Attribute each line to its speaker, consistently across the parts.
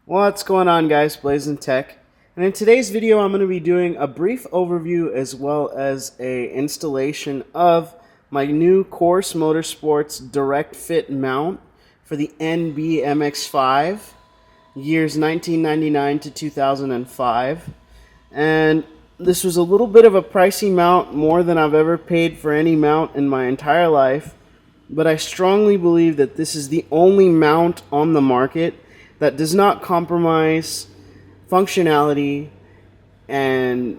Speaker 1: What's going on, guys? Blazing Tech, and in today's video I'm going to be doing a brief overview as well as a installation of my new Course Motorsports direct fit mount for the NB Mx-5 years 1999 to 2005. And this was a little bit of a pricey mount, more than I've ever paid for any mount in my entire life, but I strongly believe that this is the only mount on the market that does not compromise functionality, and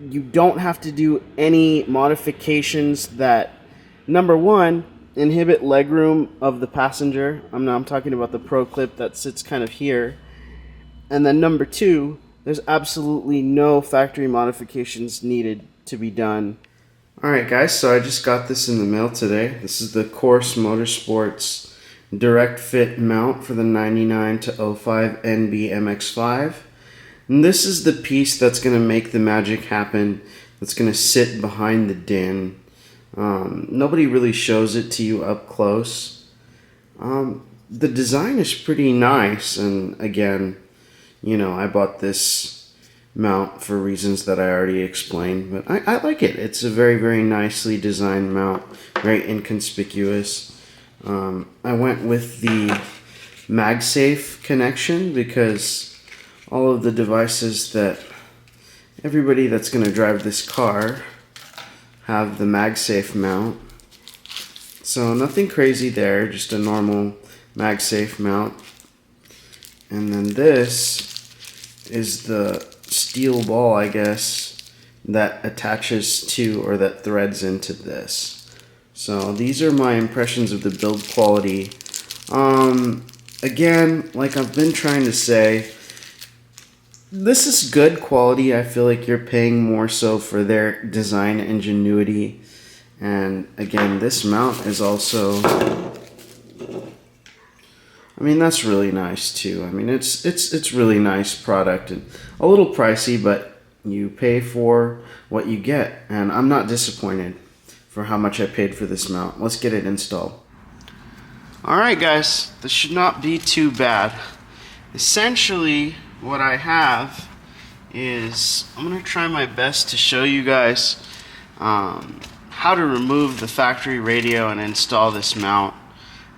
Speaker 1: you don't have to do any modifications that, number one, inhibit legroom of the passenger. I'm talking about the Pro Clip that sits kind of here. And then number two, there's absolutely no factory modifications needed to be done. Alright guys, so I just got this in the mail today. This is the Course Motorsports direct fit mount for the 99 to 05 NB MX-5. And this is the piece that's going to make the magic happen, that's going to sit behind the din. Nobody really shows it to you up close. The design is pretty nice, and again, you know, I bought this mount for reasons that I already explained, but I like it. It's a very, very nicely designed mount, very inconspicuous. I went with the MagSafe connection because all of the devices that everybody that's going to drive this car have the MagSafe mount. So nothing crazy there, just a normal MagSafe mount. And then this is the steel ball, I guess, that attaches to, or that threads into this. So these are my impressions of the build quality. Again, like I've been trying to say, this is good quality. I feel like you're paying more so for their design ingenuity. And again, this mount is also, I mean, that's really nice too. I mean, it's really nice product and a little pricey, but you pay for what you get, and I'm not disappointed for how much I paid for this mount. Let's get it installed. Alright guys, this should not be too bad. Essentially, what I have is, I'm going to try my best to show you guys how to remove the factory radio and install this mount.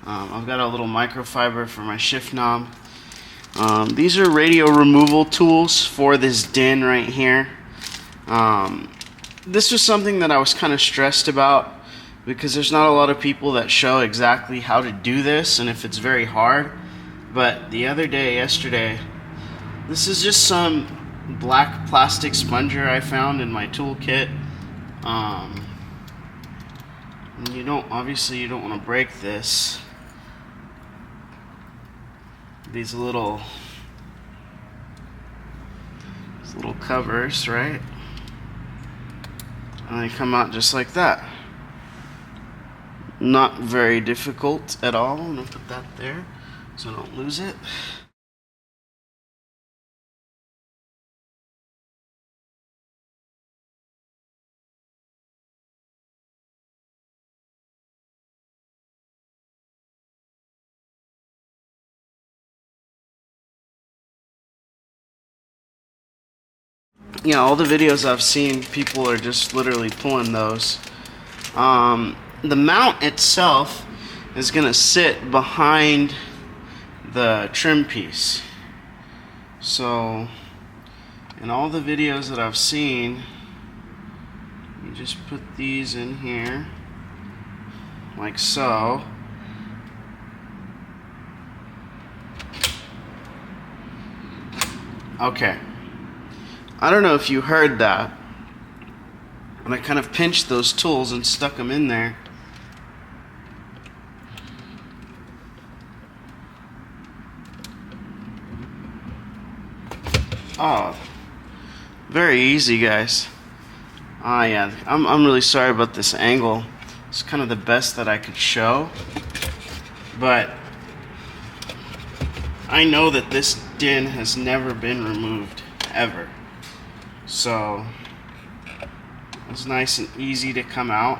Speaker 1: I've got a little microfiber for my shift knob. These are radio removal tools for this din right here. This was something that I was kind of stressed about because there's not a lot of people that show exactly how to do this, and if it's very hard. But the other day, yesterday, this is just some black plastic sponger I found in my toolkit. Obviously you don't want to break this. These little covers, right? And they come out just like that. Not very difficult at all. I'm gonna put that there so I don't lose it. You know, all the videos I've seen, people are just literally pulling those. The mount itself is going to sit behind the trim piece. So, in all the videos that I've seen, you just put these in here, like so. Okay. I don't know if you heard that, but I kind of pinched those tools and stuck them in there. Oh, very easy, guys. Yeah, I'm really sorry about this angle. It's kind of the best that I could show, but I know that this din has never been removed, ever. So it's nice and easy to come out.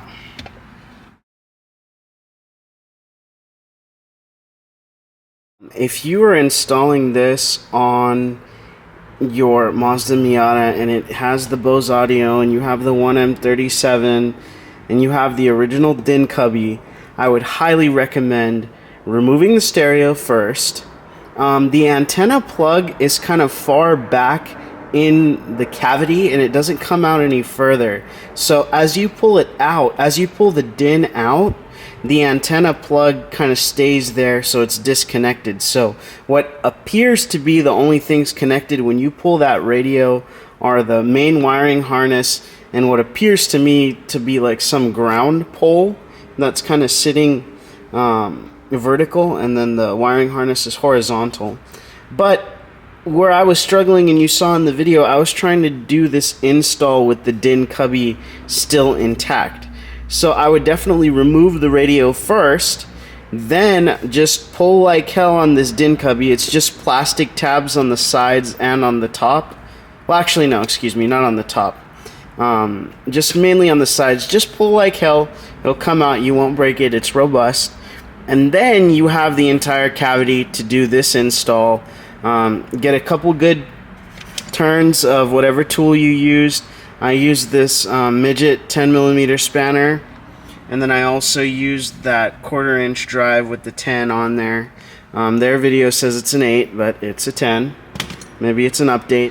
Speaker 1: If you are installing this on your Mazda Miata and it has the Bose audio and you have the 1M37 and you have the original DIN cubby, I would highly recommend removing the stereo first. The antenna plug is kind of far back in the cavity and it doesn't come out any further. So as you pull it out, as you pull the DIN out, the antenna plug kind of stays there, so it's disconnected. So what appears to be the only things connected when you pull that radio are the main wiring harness and what appears to me to be like some ground pole that's kind of sitting vertical, and then the wiring harness is horizontal. But where I was struggling, and you saw in the video, I was trying to do this install with the DIN cubby still intact. So I would definitely remove the radio first, then just pull like hell on this DIN cubby. It's just plastic tabs on the sides and on the top. Well, actually, no, excuse me, not on the top. Just mainly on the sides. Just pull like hell. It'll come out. You won't break it. It's robust. And then you have the entire cavity to do this install. Get a couple good turns of whatever tool you used. I used this midget 10mm spanner, and then I also used that 1/4 inch drive with the 10 on there. Their video says it's an 8, but it's a 10. Maybe it's an update.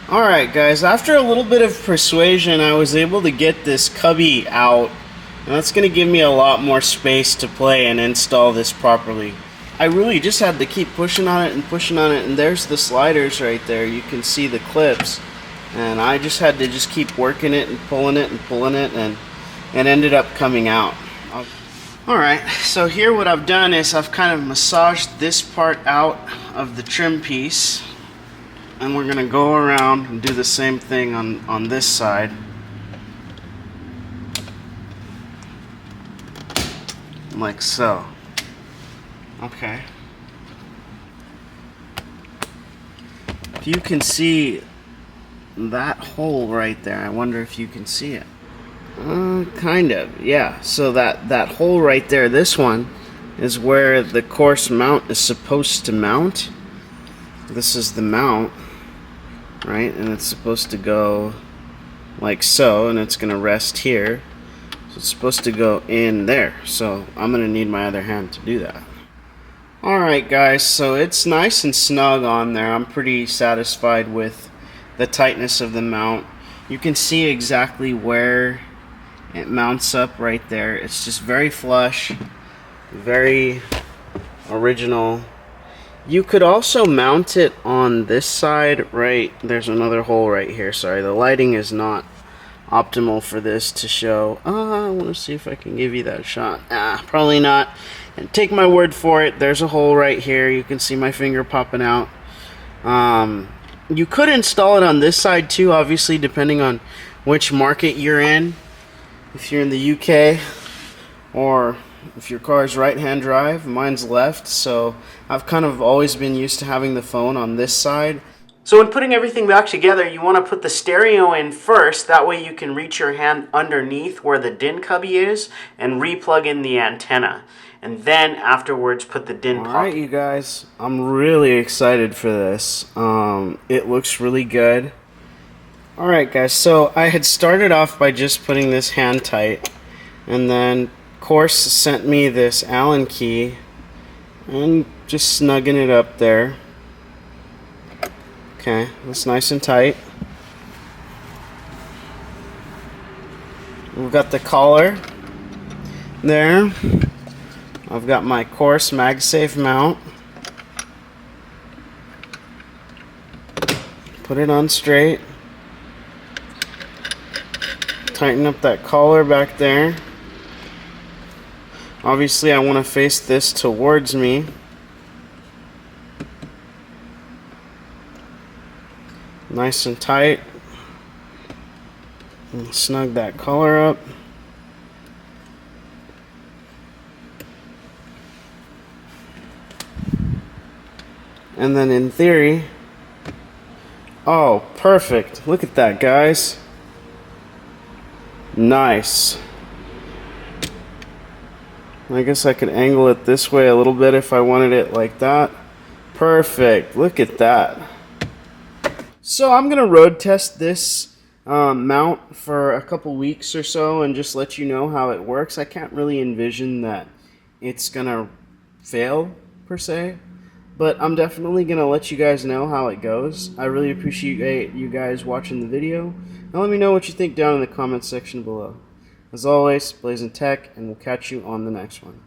Speaker 1: Alright guys, after a little bit of persuasion, I was able to get this cubby out, and that's going to give me a lot more space to play and install this properly. I really just had to keep pushing on it and pushing on it, and there's the sliders right there. You can see the clips. And I just had to just keep working it and pulling it, and it ended up coming out. Alright, so here what I've done is I've kind of massaged this part out of the trim piece, and we're going to go around and do the same thing on this side. Like so. Okay. If you can see that hole right there, I wonder if you can see it. Kind of, yeah. So that hole right there, this one, is where the course mount is supposed to mount. This is the mount, right? And it's supposed to go like so, and it's going to rest here. So it's supposed to go in there. So I'm going to need my other hand to do that. Alright guys, so it's nice and snug on there. I'm pretty satisfied with the tightness of the mount. You can see exactly where it mounts up right there. It's just very flush, very original. You could also mount it on this side, right? There's another hole right here. Sorry, the lighting is not optimal for this to show. I want to see if I can give you that shot. Probably not. And take my word for it, there's a hole right here. You can see my finger popping out. You could install it on this side too, obviously, depending on which market you're in. If you're in the UK, or if your car is right-hand drive, mine's left, so I've kind of always been used to having the phone on this side. So when putting everything back together, you want to put the stereo in first. That way you can reach your hand underneath where the DIN cubby is and re-plug in the antenna. And then afterwards put the DIN pocket. Alright you guys, I'm really excited for this. It looks really good. Alright guys, so I had started off by just putting this hand tight, and then Course sent me this Allen key and just snugging it up there. Okay, that's nice and tight. We've got the collar there. I've got my Course MagSafe mount. Put it on straight. Tighten up that collar back there. Obviously I want to face this towards me. Nice and tight. And snug that collar up. And then in theory, oh, perfect. Look at that, guys. Nice. I guess I could angle it this way a little bit if I wanted it like that. Perfect. Look at that. So I'm going to road test this mount for a couple weeks or so and just let you know how it works. I can't really envision that it's going to fail per se, but I'm definitely going to let you guys know how it goes. I really appreciate you guys watching the video, and let me know what you think down in the comments section below. As always, Blazing Tech, and we'll catch you on the next one.